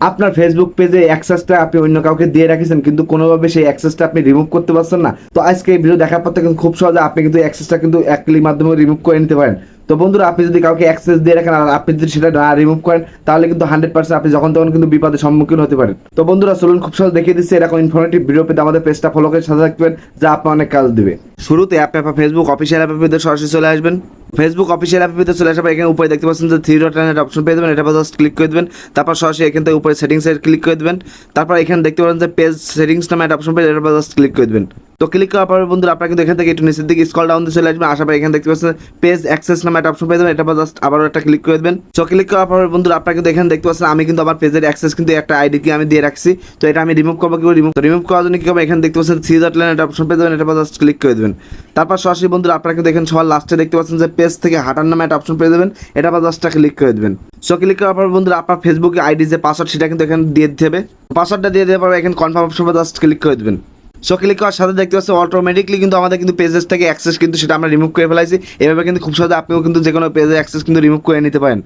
আপনার ফেসবুক পেজে অ্যাক্সেসটা আপনি অন্য কাউকে দিয়ে রাখেছেন, কিন্তু কোনোভাবে সেই অ্যাক্সেসটা আপনি রিমুভ করতে পারছেন না। তো আজকে এই ভিডিও দেখার পর থেকে খুব সহজে আপনি কিন্তু অ্যাক্সেসটা কিন্তু এক ক্লিক মাধ্যমে রিমুভ করে নিতে পারেন। তো বন্ধুরা, আপনি যদি কাউকে অ্যাক্সেস দিয়ে রাখেন আর আপনি যদি সেটা না রিমুভ করেন, তাহলে কিন্তু 100% আপনি যখন তখন কিন্তু বিপদের সম্মুখীন হতে পারেন। তো বন্ধুরা, চলুন খুব সহজ দেখিয়ে দিচ্ছি এরকম ইনফরমেটিভ ভিডিও পেতে আমাদের পেজটা ফলো করে সাথে থাকবেন, যা আপনার অনেক কাজ দেবে। শুরুতে আপনি আপনার ফেসবুক অফিসিয়াল অ্যাপের ভিতরে সরাসরি চলে আসবেন। ফেসবুক অফিসিয়াল অ্যাপের ভিতরে চলে আসার পর এখানে উপরে দেখতে পাচ্ছেন যে থ্রি ডট লাইনের অপশন পেয়ে যাবেন, এটা জাস্ট ক্লিক করে দেবেন। তারপর সরাসরি এখান থেকে উপরে সেটিংসে ক্লিক করে দেবেন। তারপর এখানে দেখতে পাচ্ছেন যে পেজ সেটিংস নামে একটা অপশন পেয়ে, এটা জাস্ট ক্লিক করে দেবেন। তো ক্লিক করার পর বন্ধুরা, আপনারা কিন্তু এখান থেকে একটু নিচের দিকে স্ক্রল ডাউন দিয়ে চলে আসবেন। আসার পর এখানে দেখতে পাচ্ছেন পেজ অ্যাক্সেস নামে একটা অপশন পেয়ে যাবেন, এটা জাস্ট আবারও একটা ক্লিক করে দেবেন। তো ক্লিক করার পর বন্ধুরা, আপনারা কিন্তু এখানে দেখতে পাচ্ছেন আমি কিন্তু আমার পেজের অ্যাক্সেস কিন্তু একটা আইডি কি আমি দিয়ে রাখছি। তো এটা আমি রিমুভ করবো, কি রিমুভ করার জন্য কি করবো, এখানে দেখতে পাচ্ছেন থ্রি ডট লাইন একটা অপশন পেয়ে যাবেন, এটা জাস্ট ক্লিক করে দেবেন। তারপর সরাসরি বন্ধুরা, আপনারা কিন্তু এখানে সবার লাস্টে দেখতে পাচ্ছেন যে পেজ থেকে হাঁটার নামে একটা অপশন পেয়ে যাবেন, এটা জাস্ট ক্লিক করে দেবেন। সো ক্লিক করার পর বন্ধুরা, আপনার ফেসবুকে আইডি যে পাসওয়ার্ড সেটা কিন্তু এখানে দিয়ে দিতে হবে। পাসওয়ার্ডটা দিয়ে দেওয়ার পর এখানে কনফার্ম অপশন জাস্ট ক্লিক করে দেবেন। সো ক্লিক করার সাথে দেখতে পাচ্ছি অটোমেটিকলি কিন্তু আমাদের কিন্তু পেজেস থেকে অ্যাক্সেস কিন্তু সেটা আমরা রিমুভ করে ফেলাইছি। এভাবে কিন্তু খুব সহজে আপনিও কিন্তু যে কোনো পেজের অ্যাক্সেস কিন্তু রিমুভ করে নিতে পারেন।